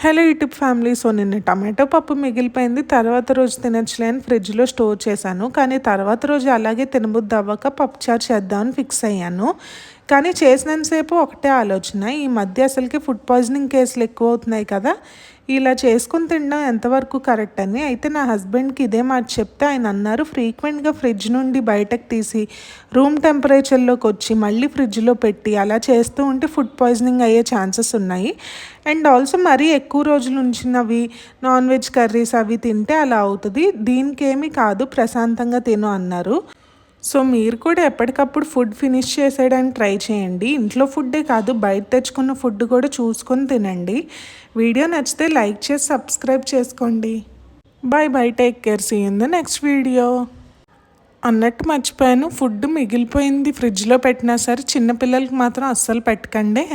Hello YouTube family. So నిన్న tomato పప్పు మిగిలిపోయింది. తర్వాత రోజు తినచ్చులే అని ఫ్రిడ్జ్లో స్టోర్ చేశాను. కానీ తర్వాత రోజు అలాగే తినబుద్ధి అవ్వక పప్పుచారు చేద్దామని ఫిక్స్ అయ్యాను. కానీ చేసినంతసేపు ఒకటే ఆలోచన, ఈ మధ్య అసలుకి ఫుడ్ పాయిజనింగ్ కేసులు ఎక్కువ అవుతున్నాయి కదా, ఇలా చేసుకుని తినడం ఎంతవరకు కరెక్ట్ అని. అయితే నా హస్బెండ్కి ఇదే మాట చెప్తే ఆయన అన్నారు, ఫ్రీక్వెంట్గా ఫ్రిడ్జ్ నుండి బయటకు తీసి రూమ్ టెంపరేచర్లోకి వచ్చి మళ్ళీ ఫ్రిడ్జ్లో పెట్టి అలా చేస్తూ ఉంటే ఫుడ్ పాయిజనింగ్ అయ్యే ఛాన్సెస్ ఉన్నాయి. అండ్ ఆల్సో మరీ ఎక్కువ రోజులు ఉంచినవి నాన్ వెజ్ కర్రీస్ అవి తింటే అలా అవుతుంది. దీనికేమీ కాదు, ప్రశాంతంగా తిను అన్నారు. సో మీరు కూడా ఎప్పటికప్పుడు ఫుడ్ ఫినిష్ చేసేయడానికి ట్రై చేయండి. ఇంట్లో ఫుడ్డే కాదు, బయట తెచ్చుకున్న ఫుడ్ కూడా చూసుకొని తినండి. వీడియో నచ్చితే లైక్ చేసి సబ్స్క్రైబ్ చేసుకోండి. Bye bye, take care, see in the next video. అన్నట్టు మర్చిపోయాను, ఫుడ్ మిగిలిపోయింది ఫ్రిడ్జ్లో పెట్టినా సరే చిన్నపిల్లలకి మాత్రం అస్సలు పెట్టకండి.